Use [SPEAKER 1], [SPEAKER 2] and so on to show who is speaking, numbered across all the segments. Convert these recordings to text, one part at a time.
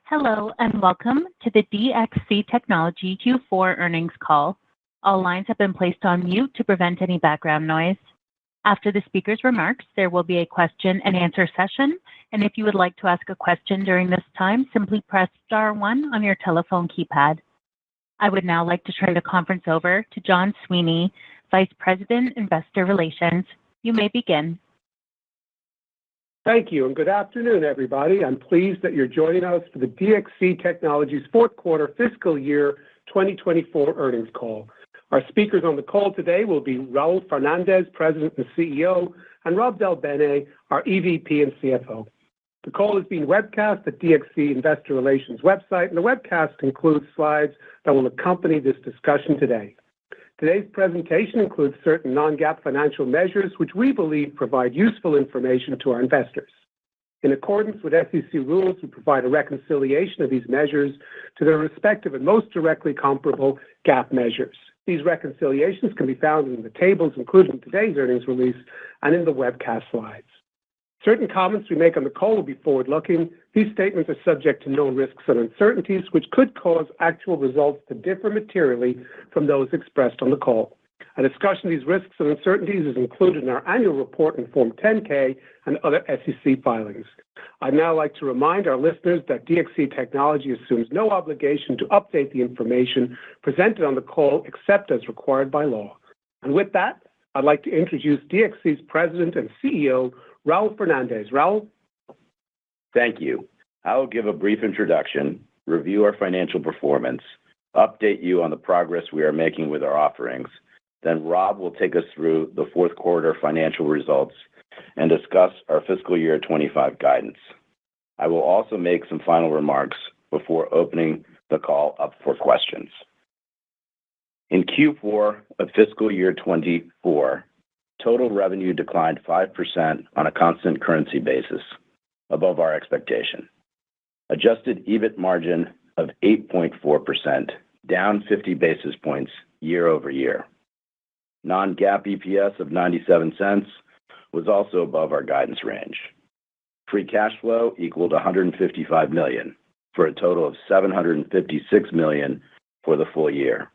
[SPEAKER 1] Hello, and welcome to the DXC Technology Q4 earnings call. All lines have been placed on mute to prevent any background noise. After the speaker's remarks, there will be a question and answer session, and if you would like to ask a question during this time, simply press star one on your telephone keypad. I would now like to turn the conference over to John Sweeney, Vice President, Investor Relations. You may begin.
[SPEAKER 2] Thank you, and good afternoon, everybody. I'm pleased that you're joining us for the DXC Technology's fourth quarter fiscal year 2024 earnings call. Our speakers on the call today will be Raul Fernandez, President and CEO, and Rob Del Bene, our EVP and CFO. The call is being webcast at DXC Investor Relations website, and the webcast includes slides that will accompany this discussion today. Today's presentation includes certain non-GAAP financial measures, which we believe provide useful information to our investors. In accordance with SEC rules, we provide a reconciliation of these measures to their respective and most directly comparable GAAP measures. These reconciliations can be found in the tables included in today's earnings release and in the webcast slides. Certain comments we make on the call will be forward-looking. These statements are subject to known risks and uncertainties, which could cause actual results to differ materially from those expressed on the call. A discussion of these risks and uncertainties is included in our annual report in Form 10-K and other SEC filings. I'd now like to remind our listeners that DXC Technology assumes no obligation to update the information presented on the call except as required by law. And with that, I'd like to introduce DXC's President and CEO, Raul Fernandez. Raul?
[SPEAKER 3] Thank you. I will give a brief introduction, review our financial performance, update you on the progress we are making with our offerings. Then Rob will take us through the fourth quarter financial results and discuss our fiscal year 25 guidance. I will also make some final remarks before opening the call up for questions. In Q4 of fiscal year 24, total revenue declined 5% on a constant currency basis, above our expectation. Adjusted EBIT margin of 8.4%, down 50 basis points year over year. Non-GAAP EPS of 97 cents was also above our guidance range. Free cash flow equaled $155 million, for a total of $756 million for the full year.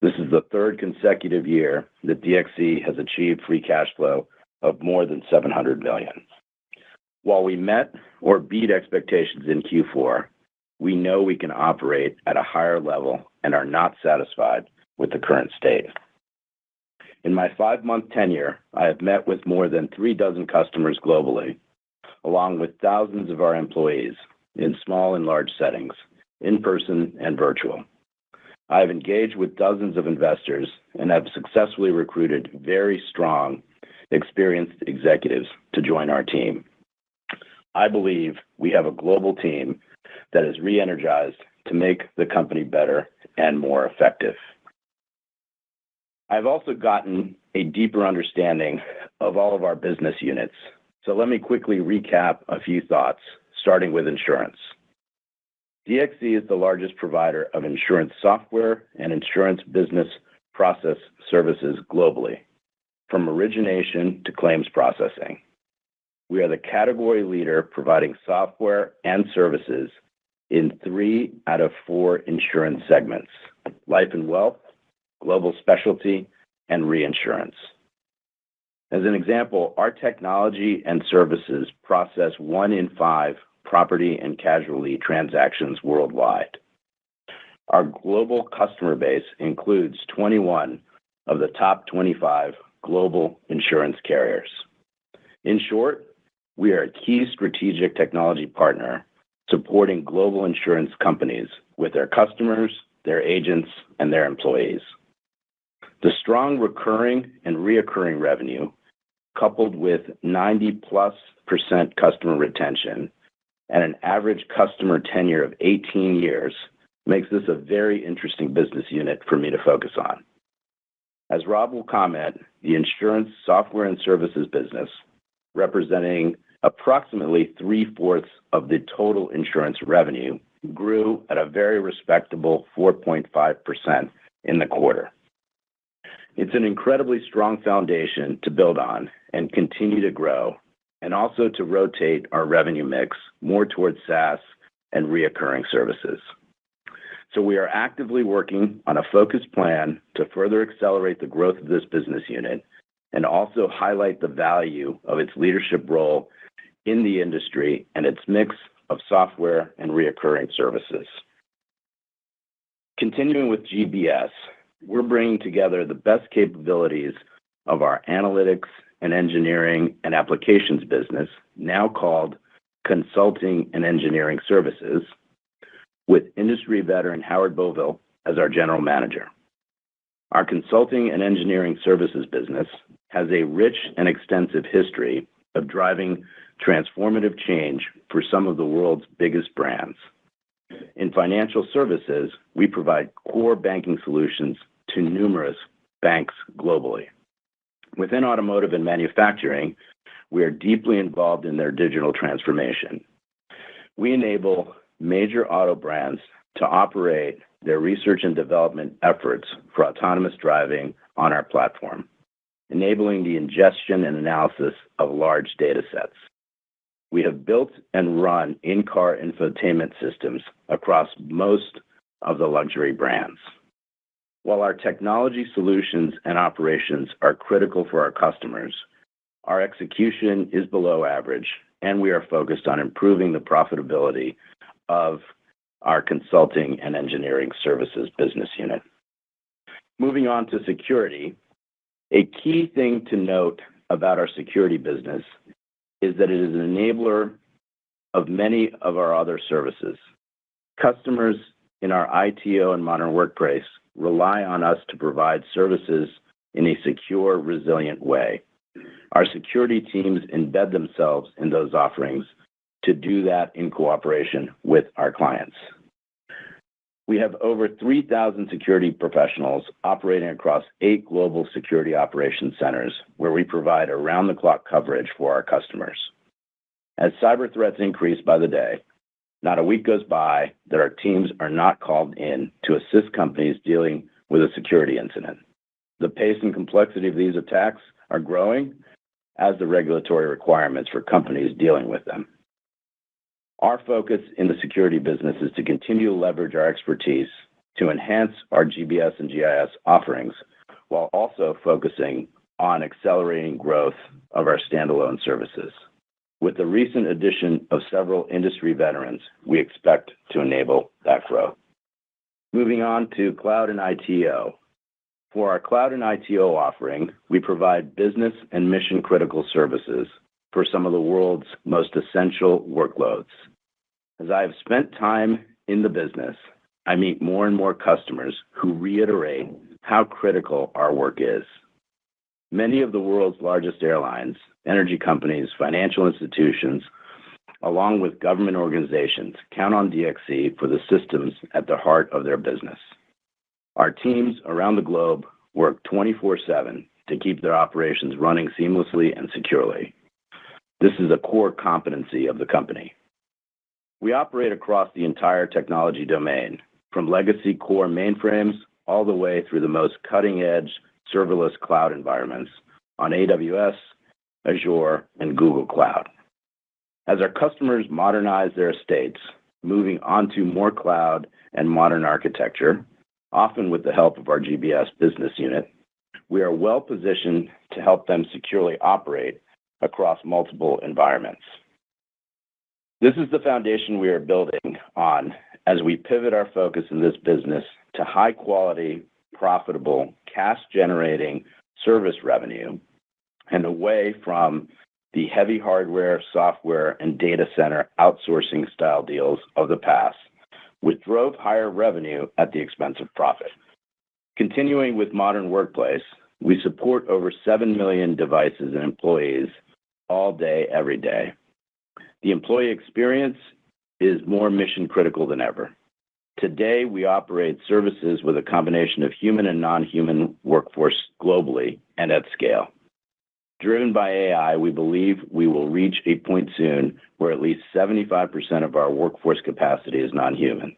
[SPEAKER 3] This is the third consecutive year that DXC has achieved free cash flow of more than $700 million. While we met or beat expectations in Q4, we know we can operate at a higher level and are not satisfied with the current state. In my 5-month tenure, I have met with more than 36 customers globally, along with thousands of our employees in small and large settings, in person and virtual. I have engaged with dozens of investors and have successfully recruited very strong, experienced executives to join our team. I believe we have a global team that is re-energized to make the company better and more effective. I've also gotten a deeper understanding of all of our business units, so let me quickly recap a few thoughts, starting with insurance. DXC is the largest provider of insurance software and insurance business process services globally, from origination to claims processing. We are the category leader providing software and services in 3 out of 4 insurance segments: life and wealth, global specialty, and reinsurance. As an example, our technology and services process 1 in 5 property and casualty transactions worldwide. Our global customer base includes 21 of the top 25 global insurance carriers. In short, we are a key strategic technology partner supporting global insurance companies with their customers, their agents, and their employees. The strong recurring and reoccurring revenue, coupled with 90+% customer retention and an average customer tenure of 18 years, makes this a very interesting business unit for me to focus on. As Rob will comment, the insurance software and services business, representing approximately 3/4 of the total insurance revenue, grew at a very respectable 4.5% in the quarter. It's an incredibly strong foundation to build on and continue to grow, and also to rotate our revenue mix more towards SaaS and reoccurring services. So we are actively working on a focused plan to further accelerate the growth of this business unit and also highlight the value of its leadership role in the industry and its mix of software and reoccurring services. Continuing with GBS, we're bringing together the best capabilities of our analytics and engineering and applications business, now called Consulting and Engineering Services, with industry veteran Howard Boville as our general manager. Our Consulting and Engineering Services business has a rich and extensive history of driving transformative change for some of the world's biggest brands. In financial services, we provide core banking solutions to numerous banks globally. Within automotive and manufacturing, we are deeply involved in their digital transformation. We enable major auto brands to operate their research and development efforts for autonomous driving on our platform, enabling the ingestion and analysis of large data sets. We have built and run in-car infotainment systems across most of the luxury brands. While our technology solutions and operations are critical for our customers, our execution is below average, and we are focused on improving the profitability of our Consulting and Engineering Services business unit. Moving on to security, a key thing to note about our security business is that it is an enabler of many of our other services. Customers in our ITO and Modern Workplace rely on us to provide services in a secure, resilient way. Our security teams embed themselves in those offerings to do that in cooperation with our clients. We have over 3,000 security professionals operating across 8 global security operations centers where we provide around-the-clock coverage for our customers. As cyber threats increase by the day, not a week goes by that our teams are not called in to assist companies dealing with a security incident. The pace and complexity of these attacks are growing as the regulatory requirements for companies dealing with them. Our focus in the security business is to continue to leverage our expertise to enhance our GBS and GIS offerings while also focusing on accelerating growth of our standalone services. With the recent addition of several industry veterans, we expect to enable that growth. Moving on to cloud and ITO. For our cloud and ITO offering, we provide business and mission-critical services for some of the world's most essential workloads. As I have spent time in the business, I meet more and more customers who reiterate how critical our work is. Many of the world's largest airlines, energy companies, financial institutions, along with government organizations, count on DXC for the systems at the heart of their business. Our teams around the globe work 24/7 to keep their operations running seamlessly and securely. This is a core competency of the company. We operate across the entire technology domain, from legacy core mainframes all the way through the most cutting-edge serverless cloud environments on AWS, Azure, and Google Cloud. As our customers modernize their estates, moving onto more cloud and modern architecture, often with the help of our GBS business unit, we are well-positioned to help them securely operate across multiple environments. This is the foundation we are building on as we pivot our focus in this business to high-quality, profitable, cash-generating service revenue and away from the heavy hardware, software, and data center outsourcing style deals of the past, which drove higher revenue at the expense of profit. Continuing with Modern Workplace, we support over 7 million devices and employees all day, every day. The employee experience is more mission-critical than ever. Today, we operate services with a combination of human and non-human workforce globally and at scale. Driven by AI, we believe we will reach a point soon where at least 75% of our workforce capacity is non-human.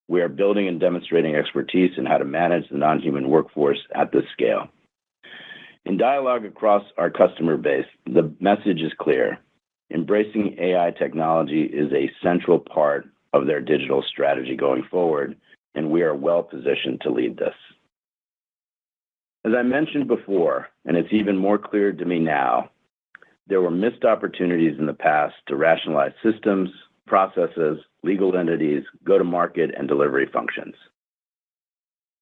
[SPEAKER 3] We are building and demonstrating expertise in how to manage the non-human workforce at this scale. In dialogue across our customer base, the message is clear. Embracing AI technology is a central part of their digital strategy going forward, and we are well positioned to lead this. As I mentioned before, and it's even more clear to me now, there were missed opportunities in the past to rationalize systems, processes, legal entities, go-to-market, and delivery functions.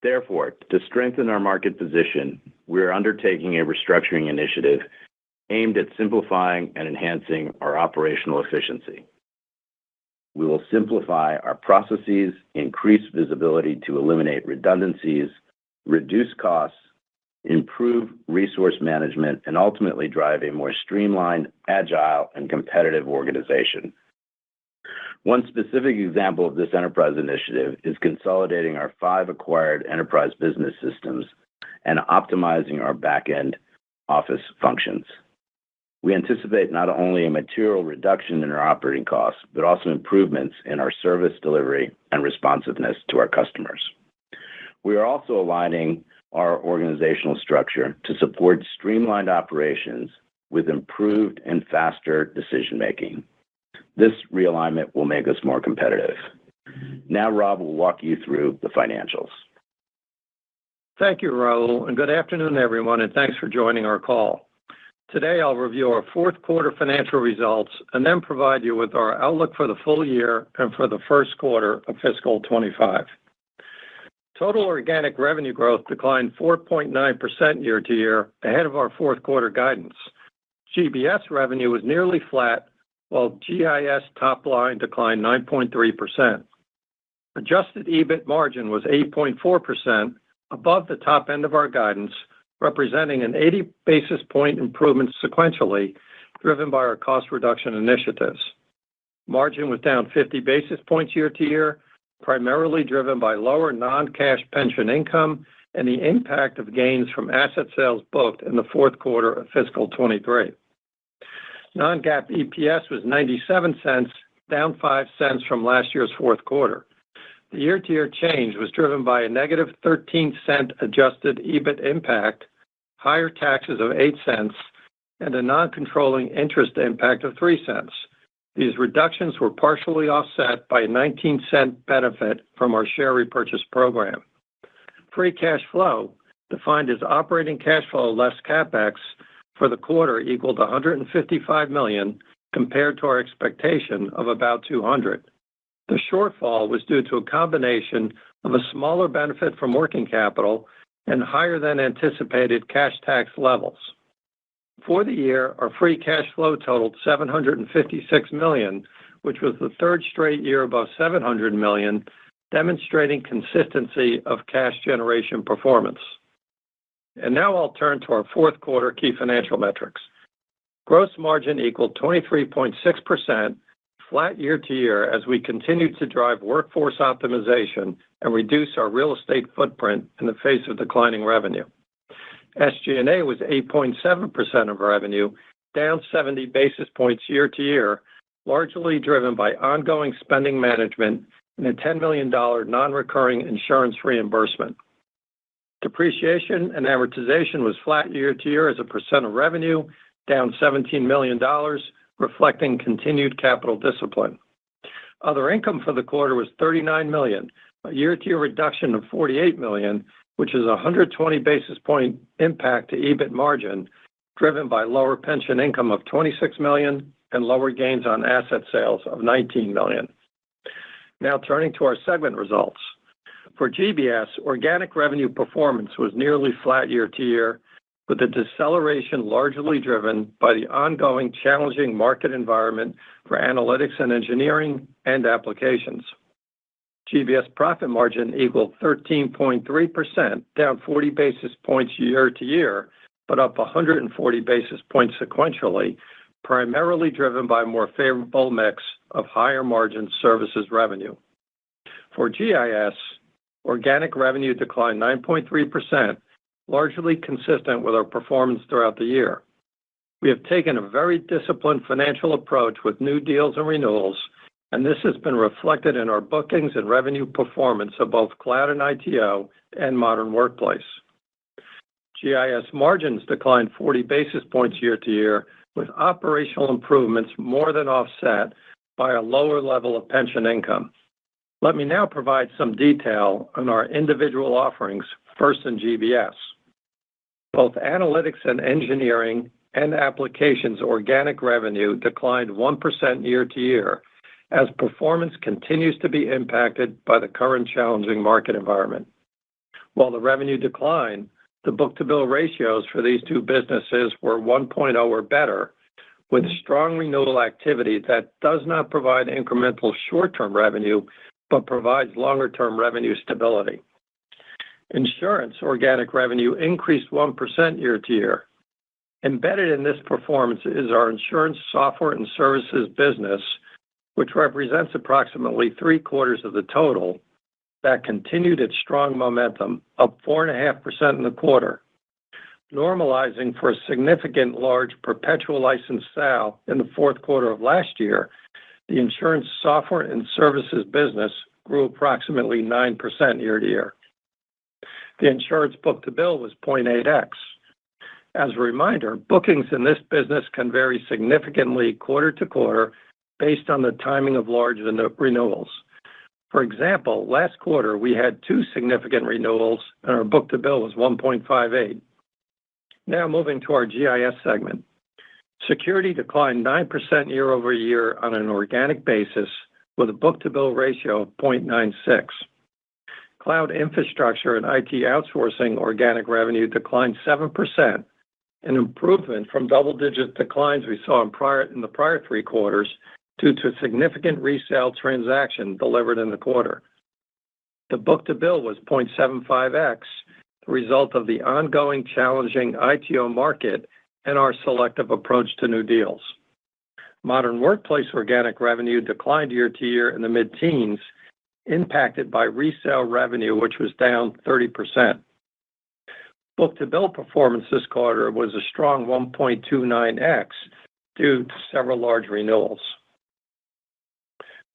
[SPEAKER 3] Therefore, to strengthen our market position, we are undertaking a restructuring initiative aimed at simplifying and enhancing our operational efficiency. We will simplify our processes, increase visibility to eliminate redundancies, reduce costs, improve resource management, and ultimately drive a more streamlined, agile, and competitive organization. One specific example of this enterprise initiative is consolidating our 5 acquired enterprise business systems and optimizing our back-end office functions. We anticipate not only a material reduction in our operating costs, but also improvements in our service delivery and responsiveness to our customers. We are also aligning our organizational structure to support streamlined operations with improved and faster decision-making. This realignment will make us more competitive. Now, Rob will walk you through the financials.
[SPEAKER 4] Thank you, Raul, and good afternoon, everyone, and thanks for joining our call. Today, I'll review our fourth quarter financial results and then provide you with our outlook for the full year and for the first quarter of fiscal 25. Total organic revenue growth declined 4.9% year to year, ahead of our fourth quarter guidance. GBS revenue was nearly flat, while GIS top line declined 9.3%. Adjusted EBIT margin was 8.4%, above the top end of our guidance, representing an 80 basis point improvement sequentially, driven by our cost reduction initiatives. Margin was down 50 basis points year to year, primarily driven by lower non-cash pension income and the impact of gains from asset sales booked in the fourth quarter of fiscal 23. Non-GAAP EPS was 97 cents, down 5 cents from last year's fourth quarter. The year-to-year change was driven by a negative 13-cent adjusted EBIT impact, higher taxes of 8 cents, and a non-controlling interest impact of 3 cents. These reductions were partially offset by a 19-cent benefit from our share repurchase program. Free cash flow, defined as operating cash flow less CapEx, for the quarter equaled $155 million, compared to our expectation of about $200. The shortfall was due to a combination of a smaller benefit from working capital and higher than anticipated cash tax levels. For the year, our free cash flow totaled $756 million, which was the third straight year above $700 million, demonstrating consistency of cash generation performance. And now I'll turn to our fourth quarter key financial metrics. Gross margin equaled 23.6%, flat year to year as we continue to drive workforce optimization and reduce our real estate footprint in the face of declining revenue. SG&A was 8.7% of revenue, down 70 basis points year to year, largely driven by ongoing spending management and a $10 million non-recurring insurance reimbursement. Depreciation and amortization was flat year to year as a percent of revenue, down $17 million, reflecting continued capital discipline. Other income for the quarter was $39 million, a year-to-year reduction of $48 million, which is a 120 basis point impact to EBIT margin, driven by lower pension income of $26 million and lower gains on asset sales of $19 million. Now turning to our segment results. For GBS, organic revenue performance was nearly flat year to year, with the deceleration largely driven by the ongoing challenging market environment for analytics and engineering and applications. GBS profit margin equaled 13.3%, down 40 basis points year to year, but up 140 basis points sequentially, primarily driven by a more favorable mix of higher margin services revenue. For GIS, organic revenue declined 9.3%, largely consistent with our performance throughout the year. We have taken a very disciplined financial approach with new deals and renewals, and this has been reflected in our bookings and revenue performance of both cloud and ITO and modern workplace. GIS margins declined 40 basis points year to year, with operational improvements more than offset by a lower level of pension income. Let me now provide some detail on our individual offerings, first in GBS. Both analytics and engineering and applications organic revenue declined 1% year to year as performance continues to be impacted by the current challenging market environment. While the revenue declined, the book-to-bill ratios for these two businesses were 1.0 or better, with strong renewal activity that does not provide incremental short-term revenue, but provides longer-term revenue stability. Insurance organic revenue increased 1% year to year. Embedded in this performance is our insurance software and services business, which represents approximately three-quarters of the total, that continued its strong momentum, up 4.5% in the quarter. Normalizing for a significant large perpetual license sale in the fourth quarter of last year, the insurance software and services business grew approximately 9% year to year. The insurance book-to-bill was 0.8x. As a reminder, bookings in this business can vary significantly quarter to quarter based on the timing of large renewals. For example, last quarter, we had two significant renewals, and our book-to-bill was 1.58. Now moving to our GIS segment. Security declined 9% year over year on an organic basis, with a book-to-bill ratio of 0.96. Cloud infrastructure and IT outsourcing organic revenue declined 7%, an improvement from double-digit declines we saw in the prior three quarters due to a significant resale transaction delivered in the quarter. The book-to-bill was 0.75x, the result of the ongoing challenging ITO market and our selective approach to new deals. Modern workplace organic revenue declined year to year in the mid-teens, impacted by resale revenue, which was down 30%. Book-to-bill performance this quarter was a strong 1.29x due to several large renewals.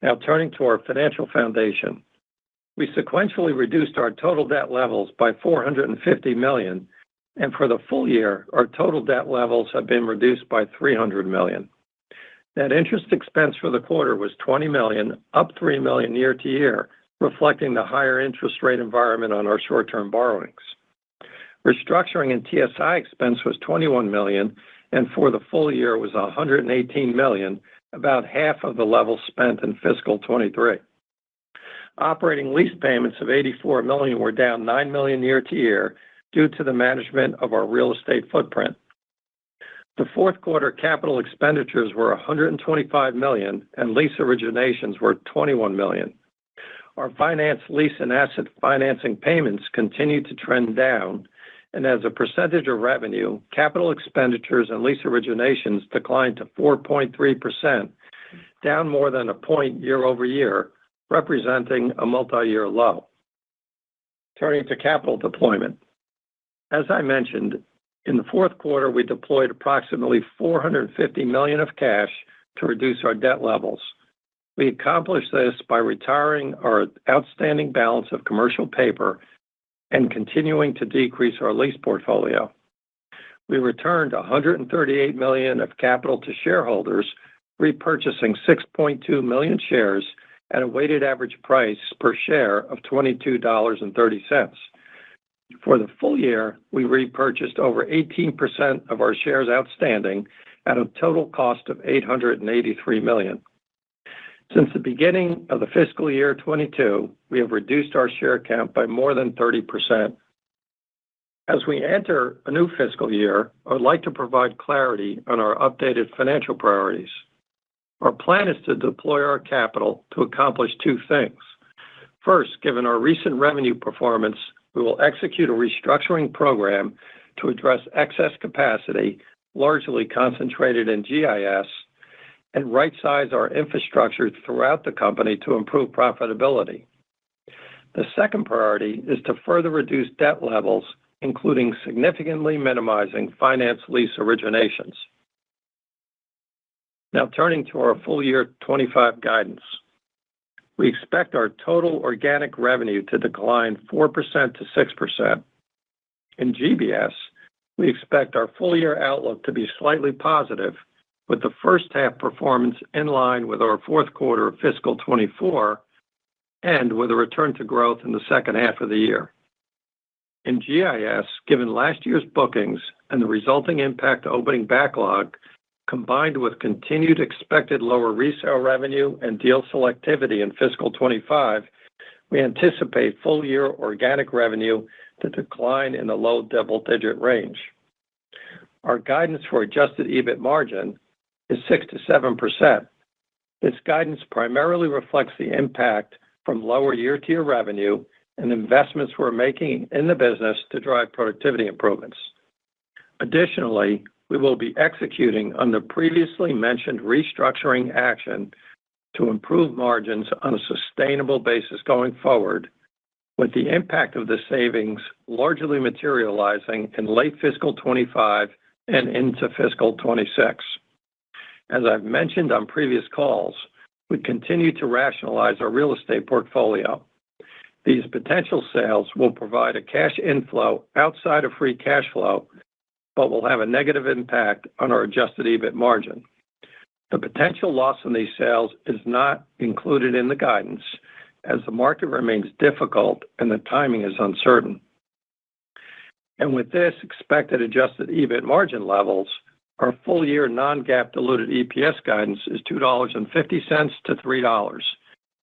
[SPEAKER 4] Now turning to our financial foundation. We sequentially reduced our total debt levels by $450 million, and for the full year, our total debt levels have been reduced by $300 million. Net interest expense for the quarter was $20 million, up $3 million year to year, reflecting the higher interest rate environment on our short-term borrowings. Restructuring and TSI expense was $21 million, and for the full year was $118 million, about half of the level spent in fiscal 23. Operating lease payments of $84 million were down $9 million year to year due to the management of our real estate footprint. The fourth quarter capital expenditures were $125 million, and lease originations were $21 million. Our finance, lease, and asset financing payments continued to trend down, and as a percentage of revenue, capital expenditures and lease originations declined to 4.3%, down more than a point year over year, representing a multi-year low. Turning to capital deployment. As I mentioned, in the fourth quarter, we deployed approximately $450 million of cash to reduce our debt levels. We accomplished this by retiring our outstanding balance of commercial paper and continuing to decrease our lease portfolio. We returned $138 million of capital to shareholders, repurchasing 6.2 million shares at a weighted average price per share of $22.30. For the full year, we repurchased over 18% of our shares outstanding at a total cost of $883 million. Since the beginning of the fiscal year 22, we have reduced our share count by more than 30%. As we enter a new fiscal year, I would like to provide clarity on our updated financial priorities. Our plan is to deploy our capital to accomplish two things. First, given our recent revenue performance, we will execute a restructuring program to address excess capacity, largely concentrated in GIS, and right-size our infrastructure throughout the company to improve profitability. The second priority is to further reduce debt levels, including significantly minimizing finance lease originations. Now turning to our full year 25 guidance. We expect our total organic revenue to decline 4% to 6%. In GBS, we expect our full year outlook to be slightly positive, with the first half performance in line with our fourth quarter of fiscal 24 and with a return to growth in the second half of the year. In GIS, given last year's bookings and the resulting impact to opening backlog, combined with continued expected lower resale revenue and deal selectivity in fiscal 25, we anticipate full-year organic revenue to decline in the low double-digit range. Our guidance for adjusted EBIT margin is 6 to 7%. This guidance primarily reflects the impact from lower year-to-year revenue and investments we're making in the business to drive productivity improvements. Additionally, we will be executing on the previously mentioned restructuring action to improve margins on a sustainable basis going forward, with the impact of the savings largely materializing in late fiscal 25 and into fiscal 26. As I've mentioned on previous calls, we continue to rationalize our real estate portfolio. These potential sales will provide a cash inflow outside of free cash flow, but will have a negative impact on our adjusted EBIT margin. The potential loss in these sales is not included in the guidance, as the market remains difficult and the timing is uncertain. And with this expected adjusted EBIT margin levels, our full-year non-GAAP diluted EPS guidance is $2.50 to $3,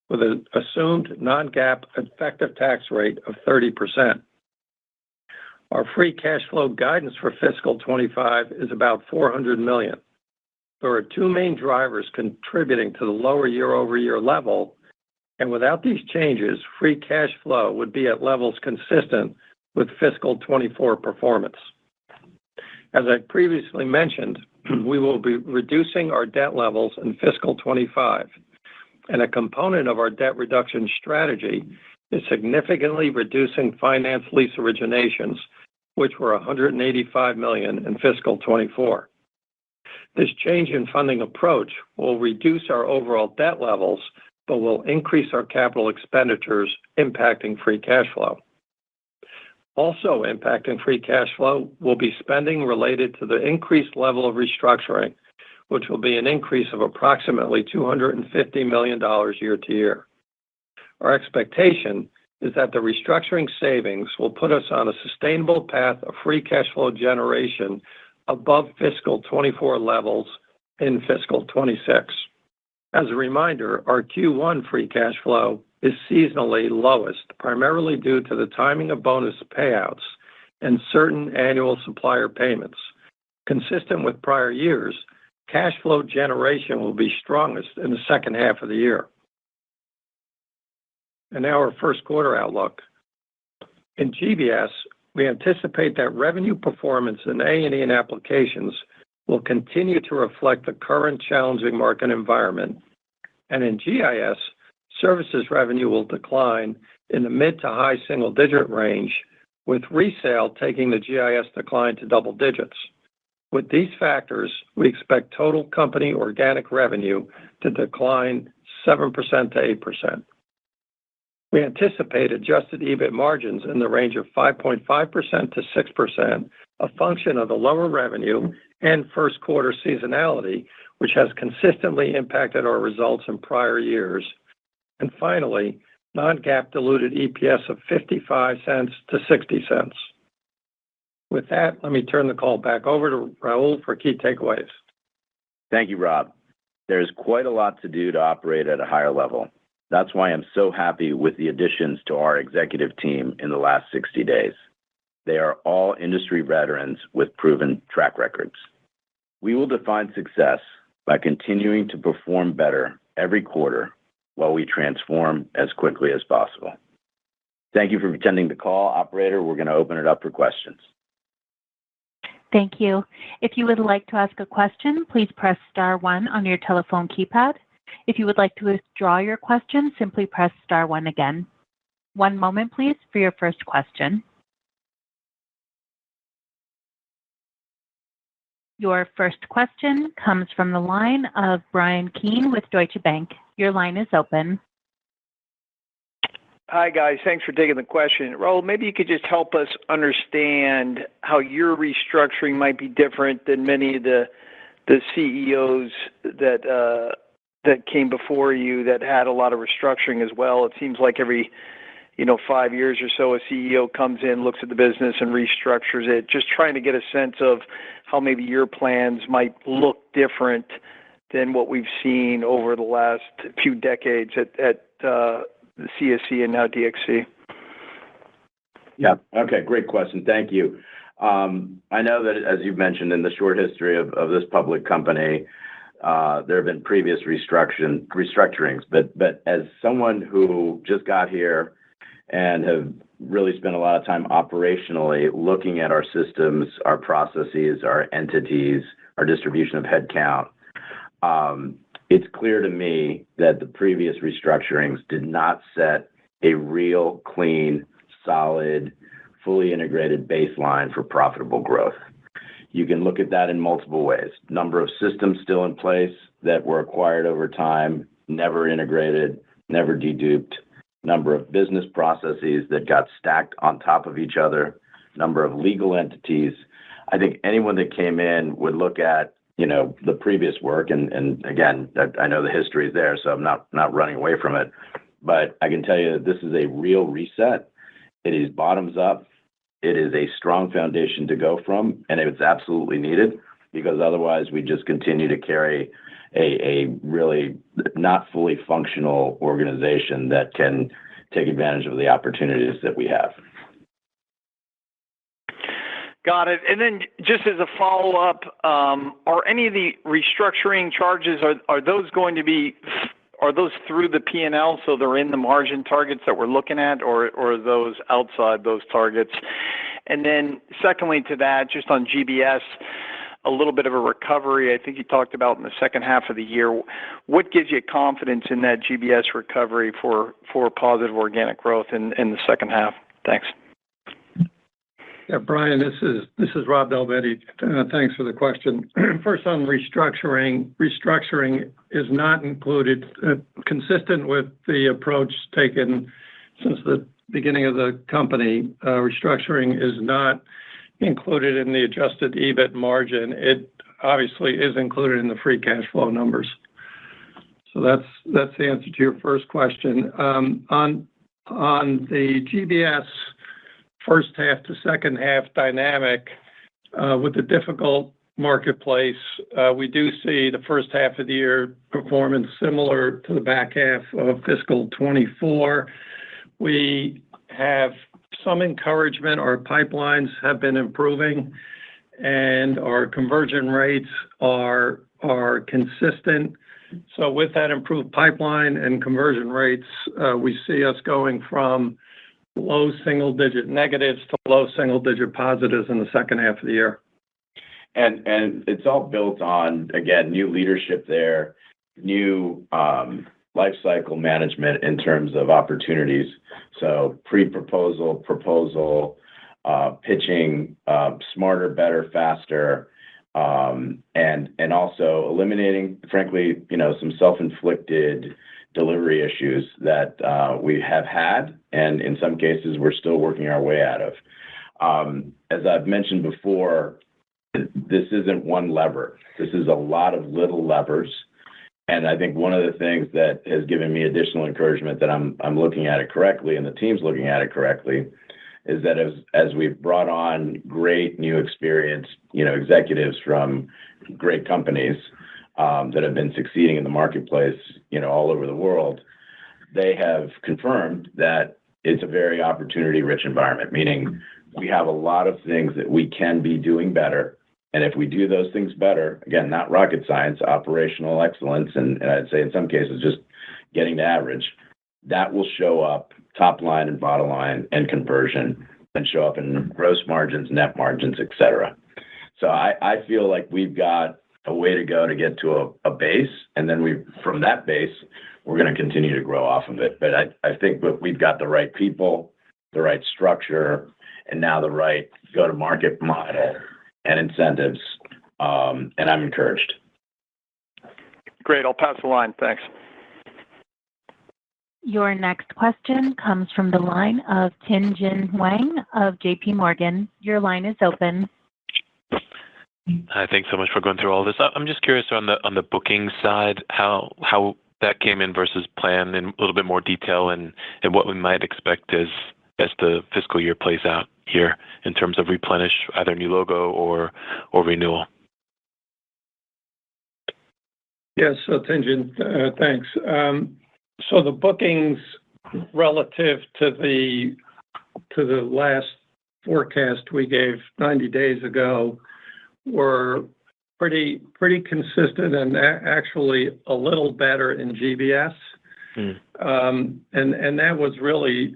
[SPEAKER 4] with an assumed non-GAAP effective tax rate of 30%. Our free cash flow guidance for fiscal 25 is about $400 million. There are two main drivers contributing to the lower year-over-year level, and without these changes, free cash flow would be at levels consistent with fiscal 24 performance. As I previously mentioned, we will be reducing our debt levels in fiscal 25, and a component of our debt reduction strategy is significantly reducing finance lease originations, which were $185 million in fiscal 24. This change in funding approach will reduce our overall debt levels, but will increase our capital expenditures, impacting free cash flow. Also impacting free cash flow will be spending related to the increased level of restructuring, which will be an increase of approximately $250 million year to year. Our expectation is that the restructuring savings will put us on a sustainable path of free cash flow generation above fiscal 24 levels in fiscal 26. As a reminder, our Q1 free cash flow is seasonally lowest, primarily due to the timing of bonus payouts and certain annual supplier payments. Consistent with prior years, cash flow generation will be strongest in the second half of the year. And now our first quarter outlook. In GBS, we anticipate that revenue performance in A&E and applications will continue to reflect the current challenging market environment. And in GIS, services revenue will decline in the mid to high single-digit range, with resale taking the GIS decline to double digits. With these factors, we expect total company organic revenue to decline 7% to 8%. We anticipate adjusted EBIT margins in the range of 5.5% to 6%, a function of the lower revenue and first quarter seasonality, which has consistently impacted our results in prior years. And finally, non-GAAP diluted EPS of 55 cents to 60 cents. With that, let me turn the call back over to Raul for key takeaways.
[SPEAKER 3] Thank you, Rob. There's quite a lot to do to operate at a higher level. That's why I'm so happy with the additions to our executive team in the last 60 days. They are all industry veterans with proven track records. We will define success by continuing to perform better every quarter while we transform as quickly as possible. Thank you for attending the call. Operator, we're going to open it up for questions.
[SPEAKER 1] Thank you. If you would like to ask a question, please press star 1 on your telephone keypad. If you would like to withdraw your question, simply press star 1 again. One moment, please, for your first question. Your first question comes from the line of Brian Keane with Deutsche Bank. Your line is open.
[SPEAKER 5] Hi, guys. Thanks for taking the question. Raul, maybe you could just help us understand how your restructuring might be different than many of the CEOs that that came before you that had a lot of restructuring as well. It seems like every 5 years or so, a CEO comes in, looks at the business and restructures it. Just trying to get a sense of how maybe your plans might look different than what we've seen over the last few decades at the CSC and now DXC.
[SPEAKER 3] Yeah. Okay. Great question. Thank you. I know that, as you've mentioned, in the short history of this public company, there have been previous restructurings. But as someone who just got here and have really spent a lot of time operationally looking at our systems, our processes, our entities, our distribution of headcount, it's clear to me that the previous restructurings did not set a real, clean, solid, fully integrated baseline for profitable growth. You can look at that in multiple ways. Number of systems still in place that were acquired over time, never integrated, never deduped. Number of business processes that got stacked on top of each other. Number of legal entities. I think anyone that came in would look at the previous work, and again, I know the history is there, so I'm not running away from it. But I can tell you that this is a real reset. It is bottoms up. It is a strong foundation to go from, and it's absolutely needed because otherwise we just continue to carry a really not fully functional organization that can take advantage of the opportunities that we have.
[SPEAKER 5] Got it. And then just as a follow-up, are any of the restructuring charges, are those through the P&L, so they're in the margin targets that we're looking at, or are those outside those targets? And then secondly to that, just on GBS, a little bit of a recovery, I think you talked about in the second half of the year. What gives you confidence in that GBS recovery for positive organic growth in the second half? Thanks.
[SPEAKER 4] Yeah, Brian, this is Rob Delvetti. Thanks for the question. First on restructuring. Restructuring is not included, consistent with the approach taken since the beginning of the company. Restructuring is not included in the adjusted EBIT margin. It obviously is included in the free cash flow numbers. So that's the answer to your first question. On the GBS first half to second half dynamic, with the difficult marketplace, we do see the first half of the year performance similar to the back half of fiscal 24. We have some encouragement. Our pipelines have been improving, and our conversion rates are consistent. So with that improved pipeline and conversion rates, we see us going from low single-digit negatives to low single-digit positives in the second half of the year.
[SPEAKER 3] And it's all built on, again, new leadership there, new life cycle management in terms of opportunities. So pre-proposal, proposal, pitching, smarter, better, faster, and also eliminating, frankly, some self-inflicted delivery issues that we have had, and in some cases we're still working our way out of. As I've mentioned before, this isn't one lever. This is a lot of little levers. And I think one of the things that has given me additional encouragement that I'm looking at it correctly and the team's looking at it correctly is that as we've brought on great new experienced, executives from great companies that have been succeeding in the marketplace, all over the world, they have confirmed that it's a very opportunity-rich environment, meaning we have a lot of things that we can be doing better. And if we do those things better, again, not rocket science, operational excellence, and I'd say in some cases just getting to average, that will show up top line and bottom line and conversion and show up in gross margins, net margins, et cetera. So I feel like we've got a way to go to get to a base, and then from that base, we're going to continue to grow off of it. But I think that we've got the right people, the right structure, and now the right go-to-market model and incentives, and I'm encouraged.
[SPEAKER 5] Great. I'll pass the line. Thanks.
[SPEAKER 1] Your next question comes from the line of Tien-Tsin Huang of JP Morgan. Your line is open.
[SPEAKER 6] Hi, thanks so much for going through all this. I'm just curious on the booking side, how that came in versus plan in a little bit more detail, and what we might expect as the fiscal year plays out here in terms of replenish, either new logo or renewal.
[SPEAKER 4] Yes, so Tien-Tsin, thanks. So the bookings relative to the last forecast we gave 90 days ago were pretty consistent and actually a little better in GBS. And that was really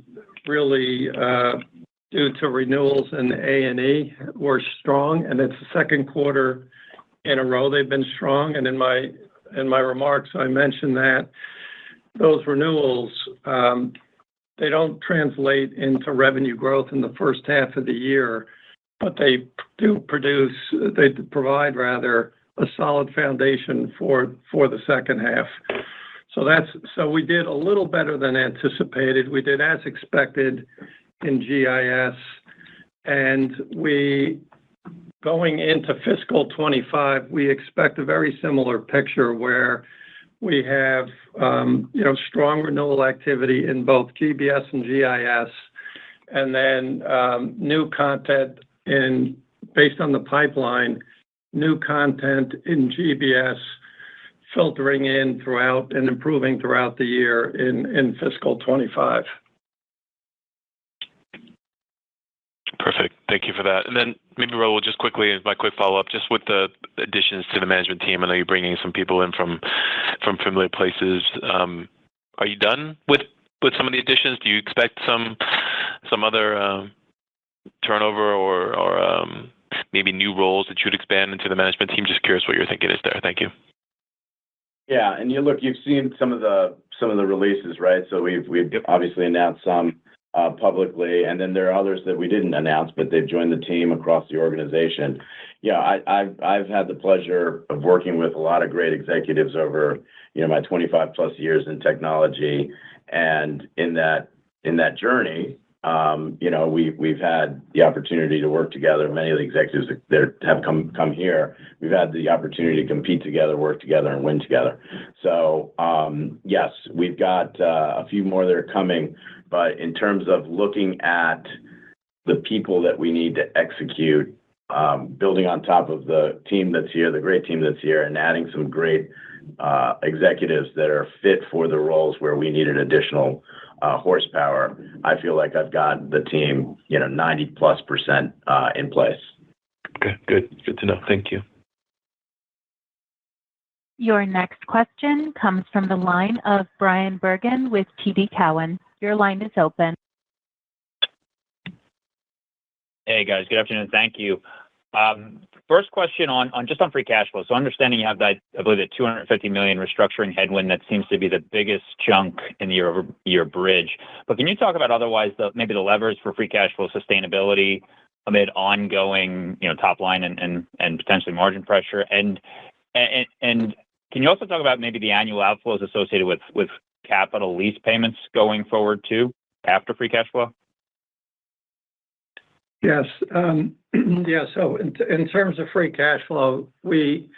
[SPEAKER 4] due to renewals and A&E were strong, and it's the second quarter in a row they've been strong. And in my remarks, I mentioned that those renewals, they don't translate into revenue growth in the first half of the year, but they provide rather a solid foundation for the second half. So we did a little better than anticipated. We did as expected in GIS, and going into fiscal 25, we expect a very similar picture where we have strong renewal activity in both GBS and GIS, and then new content based on the pipeline, new content in GBS filtering in throughout and improving throughout the year in fiscal 25.
[SPEAKER 6] Perfect. Thank you for that. And then maybe, Raul, just quickly, as my quick follow-up, just with the additions to the management team, I know you're bringing some people in from familiar places. Are you done with some of the additions? Do you expect some other turnover or maybe new roles that you'd expand into the management team? Just curious what your thinking is there. Thank you.
[SPEAKER 3] Yeah, and you've seen some of the releases, right? So we've obviously announced some publicly, and then there are others that we didn't announce, but they've joined the team across the organization. Yeah, I've had the pleasure of working with a lot of great executives over my 25 plus years in technology, and in that journey, we've had the opportunity to work together. Many of the executives that have come here, we've had the opportunity to compete together, work together, and win together. So yes, we've got a few more that are coming. But in terms of looking at the people that we need to execute, building on top of the team that's here, the great team that's here, and adding some great executives that are fit for the roles where we needed additional horsepower, I feel like I've got the team, 90+% in place.
[SPEAKER 6] Okay, good to know. Thank you.
[SPEAKER 1] Your next question comes from the line of Bryan Bergin with TD Cowen. Your line is open.
[SPEAKER 7] Hey guys, good afternoon. Thank you. First question on free cash flow. So understanding you have that, I believe, the $250 million restructuring headwind that seems to be the biggest chunk in the year-over-year bridge. But can you talk about otherwise maybe the levers for free cash flow sustainability amid ongoing top line and potentially margin pressure? And can you also talk about maybe the annual outflows associated with capital lease payments going forward too after free cash flow?
[SPEAKER 4] Yes. So in terms of free cash flow, we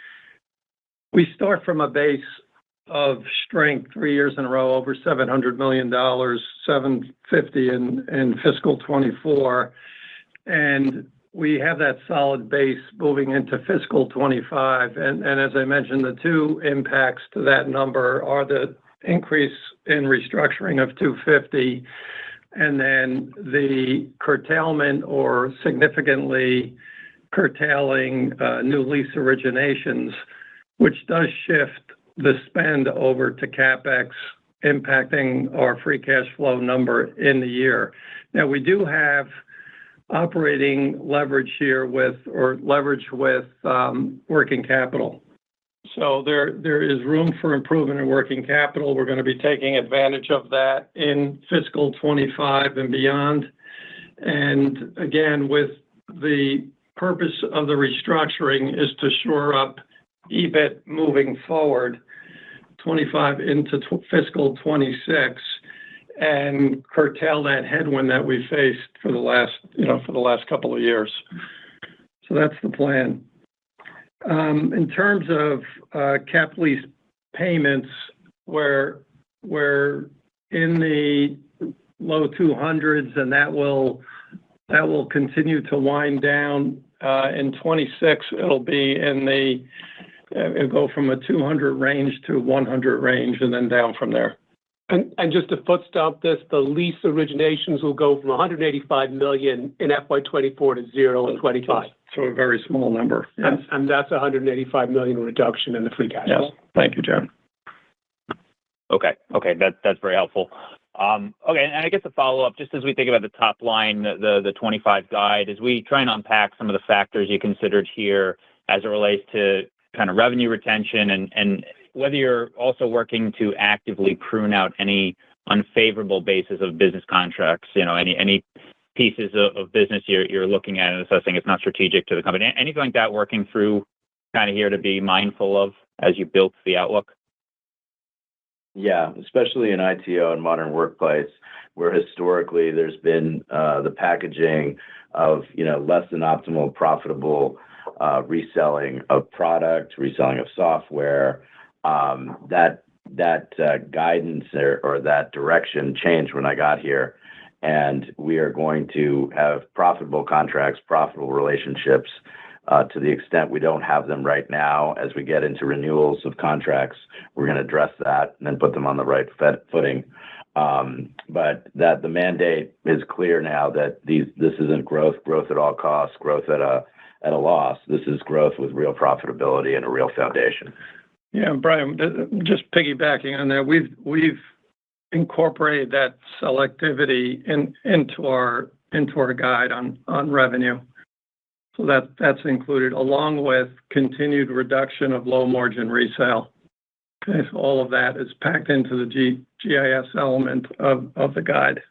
[SPEAKER 4] start from a base of strength 3 years in a row, over $700 million, $750 in fiscal 24. And we have that solid base moving into fiscal 25. And as I mentioned, the two impacts to that number are the increase in restructuring of $250 and then the curtailment or significantly curtailing new lease originations, which does shift the spend over to CapEx, impacting our free cash flow number in the year. Now, we do have operating leverage here with working capital. So there is room for improvement in working capital. We're going to be taking advantage of that in fiscal 25 and beyond. And again, with the purpose of the restructuring is to shore up EBIT moving forward 25 into fiscal 26 and curtail that headwind that we faced for the last couple of years. So that's the plan. In terms of cap lease payments, we're in the low 200s, and that will continue to wind down. In 26, it'll go from a 200 range to 100 range, and then down from there.
[SPEAKER 2] And just to foot stomp this, the lease originations will go from $185 million in FY24 to 0 in 25.
[SPEAKER 4] So a very small number. Yes.
[SPEAKER 2] And that's a $185 million reduction in the free cash flow.
[SPEAKER 4] Yes. Thank you, John.
[SPEAKER 7] Okay, that's very helpful. Okay, and I guess a follow-up, just as we think about the top line, the 25 guide, as we try and unpack some of the factors you considered here as it relates to kind of revenue retention and whether you're also working to actively prune out any unfavorable basis of business contracts, any pieces of business you're looking at and assessing it's not strategic to the company. Anything like that working through kind of here to be mindful of as you built the outlook?
[SPEAKER 3] Yeah, especially in ITO and modern workplace, where historically there's been the packaging of less than optimal profitable reselling of product, reselling of software. That guidance or that direction changed when I got here, and we are going to have profitable contracts, profitable relationships. To the extent we don't have them right now, as we get into renewals of contracts, we're going to address that and then put them on the right footing. But that the mandate is clear now that this isn't growth at all costs, growth at a loss. This is growth with real profitability and a real foundation.
[SPEAKER 4] Yeah, Brian, just piggybacking on that, we've incorporated that selectivity into our guide on revenue. So that's included, along with continued reduction of low margin resale. Okay, so all of that is packed into the GIS element of the guide.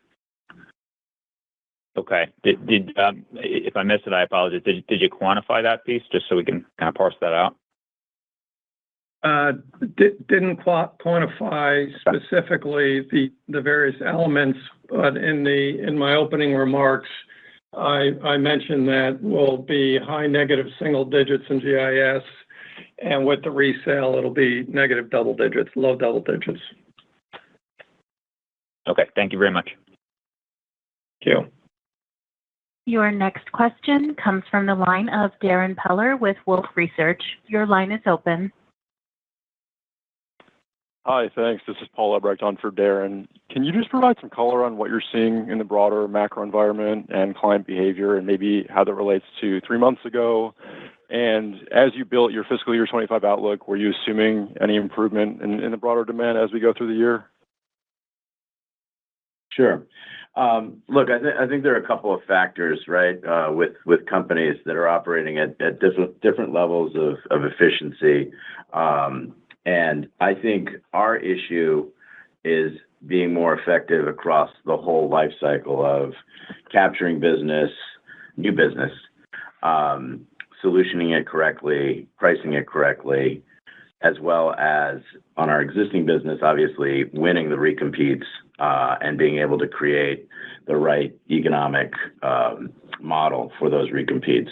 [SPEAKER 7] Okay. Did if I missed it, I apologize. Did you quantify that piece just so we can kind of parse that out?
[SPEAKER 4] Didn't quantify specifically the various elements, but in my opening remarks, I mentioned that will be high negative single digits in GIS, and with the resale, it'll be negative double digits, low double digits.
[SPEAKER 7] Okay, thank you very much.
[SPEAKER 4] Thank you.
[SPEAKER 1] Your next question comes from the line of Darrin Peller with Wolfe Research. Your line is open.
[SPEAKER 8] Hi, thanks. This is Paul Ebrecht on for Darren. Can you just provide some color on what you're seeing in the broader macro environment and client behavior, and maybe how that relates to 3 months ago? And as you built your fiscal year 25 outlook, were you assuming any improvement in the broader demand as we go through the year?
[SPEAKER 3] Sure. Look, I think there are a couple of factors, right, with companies that are operating at different levels of efficiency. And I think our issue is being more effective across the whole life cycle of capturing business, new business, solutioning it correctly, pricing it correctly, as well as on our existing business, obviously winning the recompetes and being able to create the right economic model for those recompetes.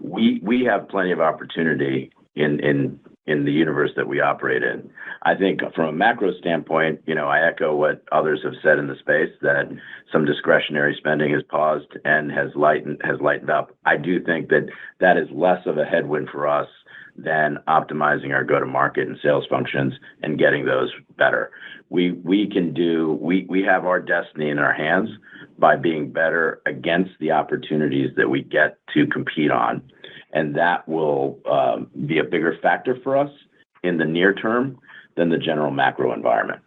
[SPEAKER 3] We have plenty of opportunity in the universe that we operate in. I think from a macro standpoint, I echo what others have said in the space, that some discretionary spending is paused and has lightened up. I do think that is less of a headwind for us than optimizing our go-to-market and sales functions and getting those better. We have our destiny in our hands by being better against the opportunities that we get to compete on. And that will be a bigger factor for us in the near term than the general macro environment.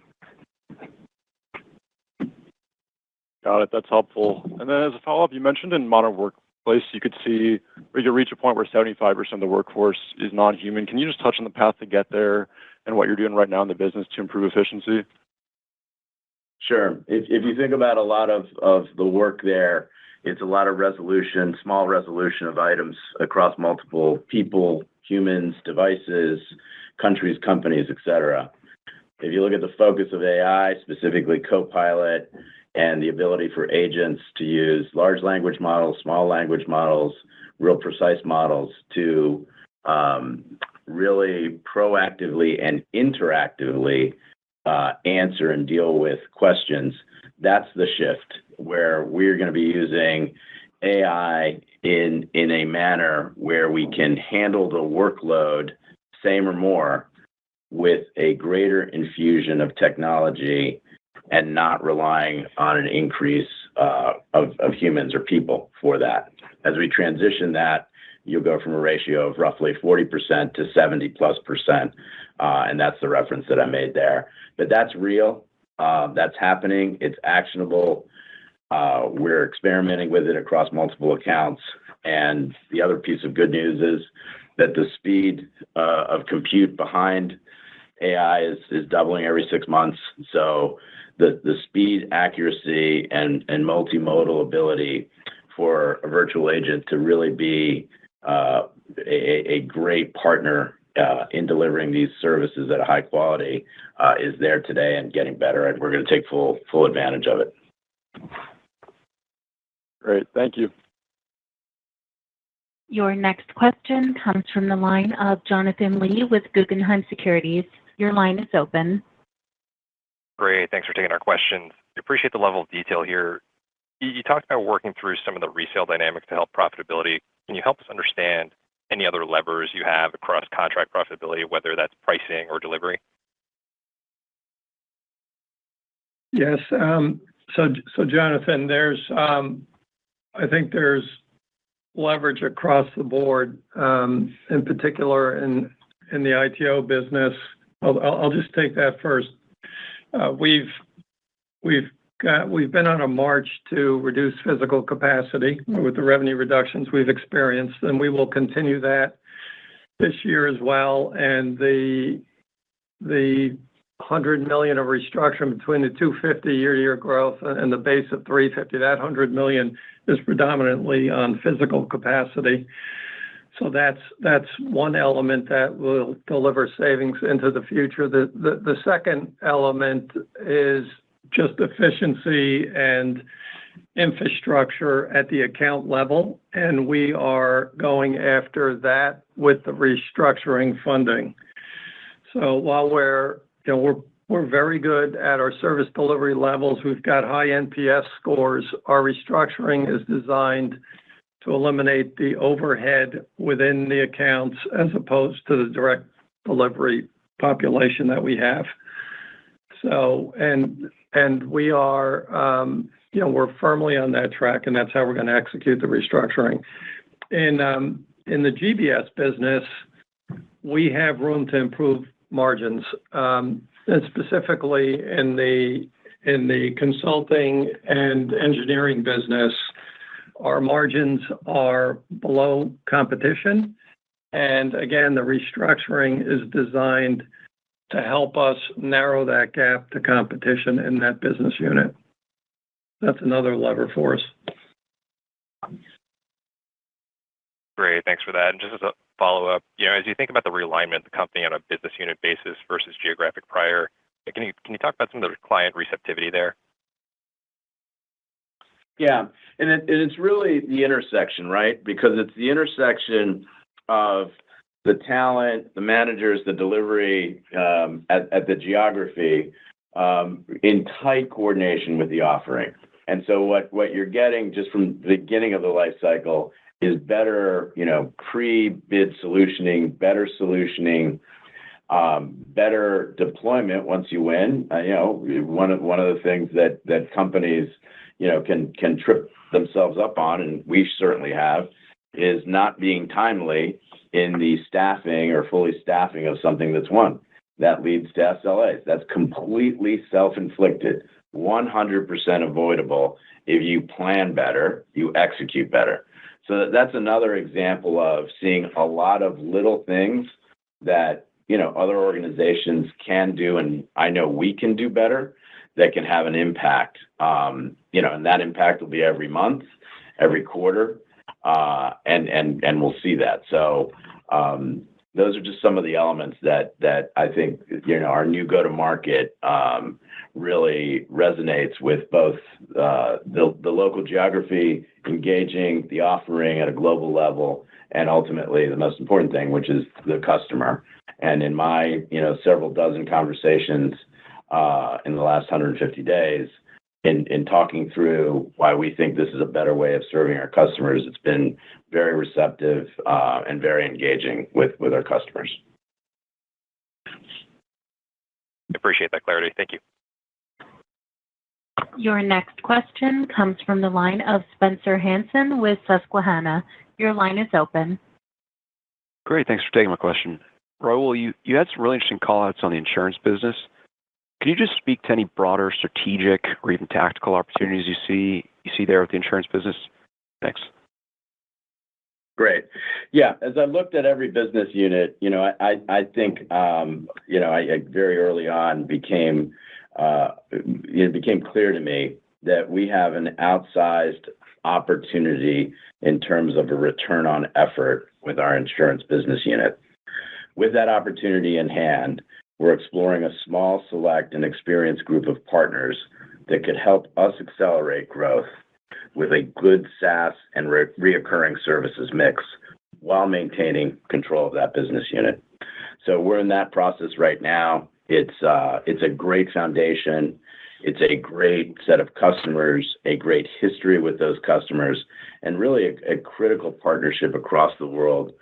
[SPEAKER 8] Got it. That's helpful. And then as a follow-up, you mentioned in modern workplace, you could reach a point where 75% of the workforce is non-human. Can you just touch on the path to get there and what you're doing right now in the business to improve efficiency?
[SPEAKER 3] Sure. If you think about a lot of the work there, it's a lot of small resolution of items across multiple people, humans, devices, countries, companies, et cetera. If you look at the focus of AI, specifically Copilot, and the ability for agents to use large language models, small language models, real precise models to really proactively and interactively answer and deal with questions. That's the shift where we're going to be using AI in a manner where we can handle the workload, same or more, with a greater infusion of technology and not relying on an increase of humans or people for that. As we transition that, you'll go from a ratio of roughly 40% to 70+%, and that's the reference that I made there. But that's real. That's happening. It's actionable. We're experimenting with it across multiple accounts. And the other piece of good news is that the speed of compute behind AI is doubling every 6 months. So the speed, accuracy, and multimodal ability for a virtual agent to really be a great partner in delivering these services at a high quality is there today and getting better, and we're going to take full advantage of it.
[SPEAKER 8] Great, thank you.
[SPEAKER 1] Your next question comes from the line of Jonathan Lee with Guggenheim Securities. Your line is open.
[SPEAKER 9] Great, thanks for taking our questions. We appreciate the level of detail here. You talked about working through some of the resale dynamics to help profitability. Can you help us understand any other levers you have across contract profitability, whether that's pricing or delivery?
[SPEAKER 4] Yes. So Jonathan, I think there's leverage across the board, in particular in the ITO business. I'll just take that first. We've been on a march to reduce physical capacity with the revenue reductions we've experienced, and we will continue that this year as well. And the $100 million of restructuring between the $250 year-to-year growth and the base of $350, that $100 million is predominantly on physical capacity. So that's one element that will deliver savings into the future. The second element is just efficiency and infrastructure at the account level, and we are going after that with the restructuring funding. So while we're very good at our service delivery levels, we've got high NPS scores. Our restructuring is designed to eliminate the overhead within the accounts as opposed to the direct delivery population that we have. So, and we are, we're firmly on that track, and that's how we're going to execute the restructuring. In the GBS business, we have room to improve margins, and specifically in the consulting and engineering business. Our margins are below competition, and again, the restructuring is designed to help us narrow that gap to competition in that business unit. That's another lever for us.
[SPEAKER 9] Great, thanks for that. And just as a follow-up, as you think about the realignment of the company on a business unit basis versus geographic prior, can you talk about some of the client receptivity there?
[SPEAKER 3] Yeah, and it's really the intersection, right? Because it's the intersection of the talent, the managers, the delivery at the geography in tight coordination with the offering. And so what you're getting just from the beginning of the life cycle is better, pre-bid solutioning, better solutioning, better deployment once you win. One of the things that companies can trip themselves up on, and we certainly have, is not being timely in the staffing or fully staffing of something that's won. That leads to SLAs. That's completely self-inflicted, 100% avoidable. If you plan better, you execute better. So that's another example of seeing a lot of little things that other organizations can do, and I know we can do better, that can have an impact. And that impact will be every month, every quarter, and we'll see that. So those are just some of the elements that I think our new go-to-market really resonates with both the local geography, engaging the offering at a global level, and ultimately the most important thing, which is the customer. And in my several dozen conversations in the last 150 days, in talking through why we think this is a better way of serving our customers, it's been very receptive and very engaging with our customers.
[SPEAKER 9] Appreciate that clarity. Thank you.
[SPEAKER 1] Your next question comes from the line of Spencer Hansen with Susquehanna. Your line is open.
[SPEAKER 10] Great. Thanks for taking my question. Raul, you had some really interesting call-outs on the insurance business. Can you just speak to any broader strategic or even tactical opportunities you see there with the insurance business? Thanks.
[SPEAKER 3] Great. Yeah, as I looked at every business unit, I think, I very early on it became clear to me that we have an outsized opportunity in terms of a return on effort with our insurance business unit. With that opportunity in hand, we're exploring a small, select, and experienced group of partners that could help us accelerate growth with a good SaaS and reoccurring services mix while maintaining control of that business unit. So we're in that process right now. It's a great foundation. It's a great set of customers, a great history with those customers, and really a critical partnership across the world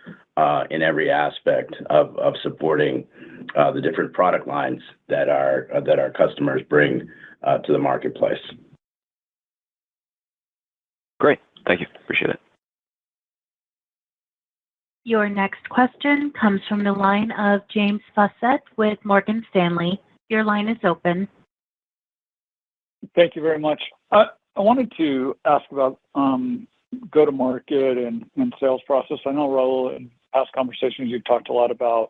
[SPEAKER 3] in every aspect of supporting the different product lines that our customers bring to the marketplace.
[SPEAKER 10] Great. Thank you. Appreciate it.
[SPEAKER 1] Your next question comes from the line of James Faucette with Morgan Stanley. Your line is open.
[SPEAKER 11] Thank you very much. I wanted to ask about go-to-market and sales process. I know, Raul, in past conversations, you've talked a lot about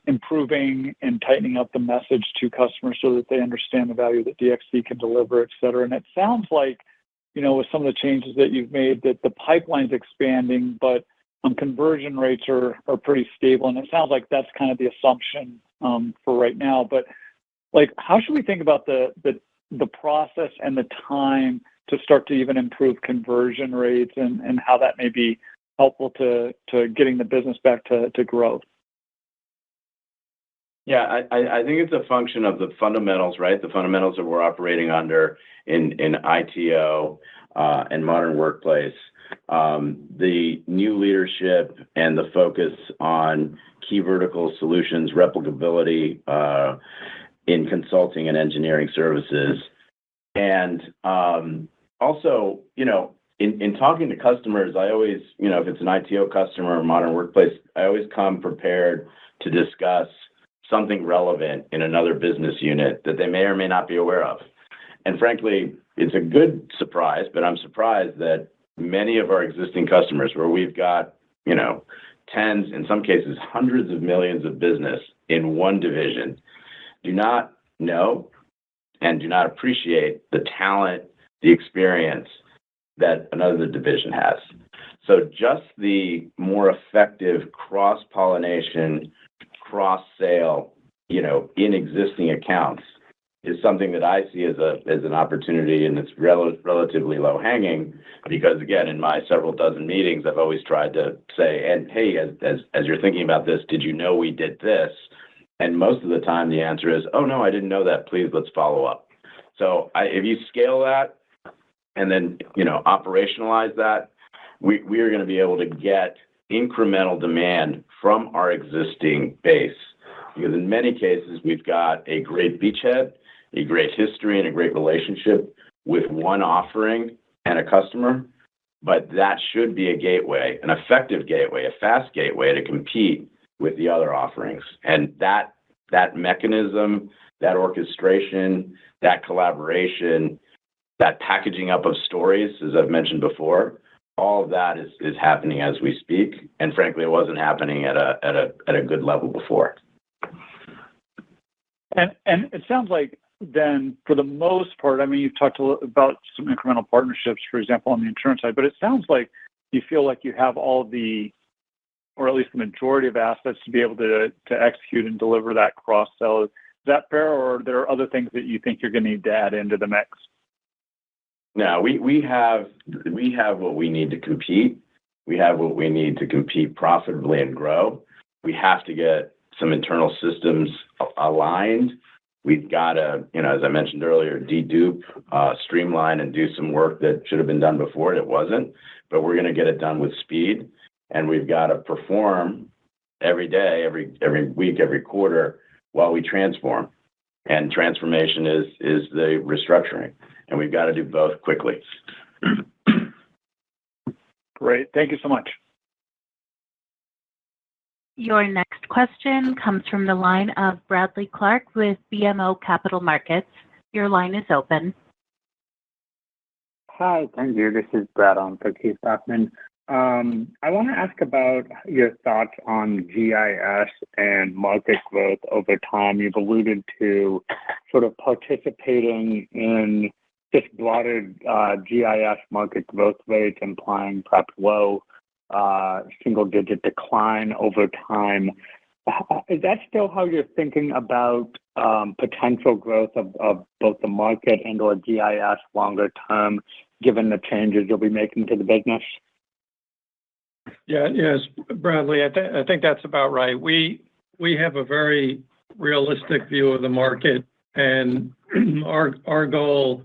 [SPEAKER 11] improving and tightening up the message to customers so that they understand the value that DXC can deliver, et cetera. And it sounds like, with some of the changes that you've made, that the pipeline's expanding, but conversion rates are pretty stable. And it sounds like that's kind of the assumption for right now. But how should we think about the process and the time to start to even improve conversion rates and how that may be helpful to getting the business back to growth?
[SPEAKER 3] Yeah, I think it's a function of the fundamentals, right? The fundamentals that we're operating under in ITO and modern workplace. The new leadership and the focus on key vertical solutions, replicability in consulting and engineering services. And also, in talking to customers, I always, if it's an ITO customer or modern workplace, I always come prepared to discuss something relevant in another business unit that they may or may not be aware of. And frankly, it's a good surprise, but I'm surprised that many of our existing customers, where we've got, tens, in some cases, hundreds of millions of business in one division, do not know and do not appreciate the talent, the experience that another division has. So just the more effective cross-pollination, cross-sale, in existing accounts is something that I see as an opportunity, and it's relatively low-hanging because, again, in my several dozen meetings, I've always tried to say, and hey, as you're thinking about this, did you know we did this? And most of the time, the answer is, oh, no, I didn't know that. Please, let's follow up. So if you scale that and then, operationalize that, we are going to be able to get incremental demand from our existing base. Because in many cases, we've got a great beachhead, a great history, and a great relationship with one offering and a customer. But that should be a gateway, an effective gateway, a fast gateway to compete with the other offerings. And that mechanism, that orchestration, that collaboration, that packaging up of stories, as I've mentioned before, all of that is happening as we speak. And frankly, it wasn't happening at a good level before.
[SPEAKER 11] And it sounds like then, for the most part, you've talked about some incremental partnerships, for example, on the insurance side, but it sounds like you feel like you have all or at least the majority of assets to be able to execute and deliver that cross-sell. that fair, or are there other things that you think you're going to need to add into the mix?
[SPEAKER 3] No, we have what we need to compete. We have what we need to compete profitably and grow. We have to get some internal systems aligned. We've got to, as I mentioned earlier, dedupe, streamline, and do some work that should have been done before and it wasn't. But we're going to get it done with speed, and we've got to perform every day, every week, every quarter while we transform. And transformation is the restructuring, and we've got to do both quickly.
[SPEAKER 11] Great. Thank you so much.
[SPEAKER 1] Your next question comes from the line of Bradley Clark with BMO Capital Markets. Your line is open.
[SPEAKER 12] Hi, thank you. This is Brad on for Keith Bachman. I want to ask about your thoughts on GIS and market growth over time. You've alluded to sort of participating in just broader GIS market growth rates, implying perhaps low single-digit decline over time. Is that still how you're thinking about potential growth of both the market and or GIS longer term, given the changes you'll be making to the business?
[SPEAKER 4] Yes, Bradley, I think that's about right. We have a very realistic view of the market, and our goal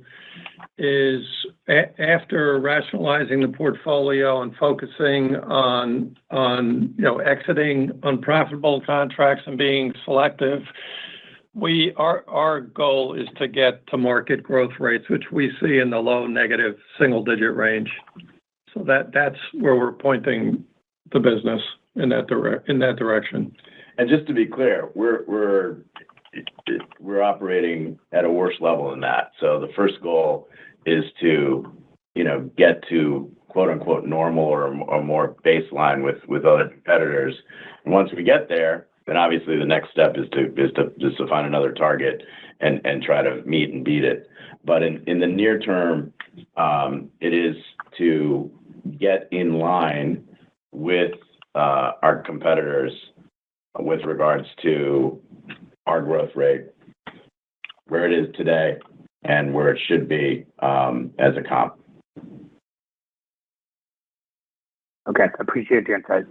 [SPEAKER 4] is after rationalizing the portfolio and focusing on exiting unprofitable contracts and being selective. Our goal is to get to market growth rates, which we see in the low negative single-digit range. So that's where we're pointing the business in that direction.
[SPEAKER 3] And just to be clear, we're operating at a worse level than that. So the first goal is to get to quote unquote normal or more baseline with other competitors. And once we get there, then obviously the next step is to find another target and try to meet and beat it. But in the near term, it is to get in line with our competitors with regards to our growth rate, where it is today and where it should be as a comp.
[SPEAKER 12] Okay, appreciate the insight.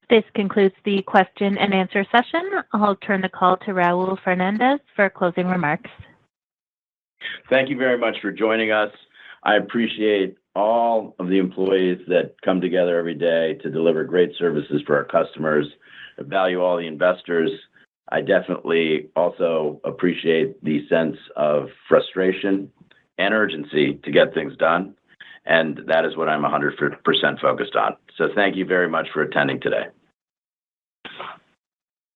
[SPEAKER 1] This concludes the question and answer session. I'll turn the call to Raul Fernandez for closing remarks.
[SPEAKER 3] Thank you very much for joining us. I appreciate all of the employees that come together every day to deliver great services for our customers. I value all the investors. I definitely also appreciate the sense of frustration and urgency to get things done. And that is what I'm 100% focused on. So thank you very much for attending today.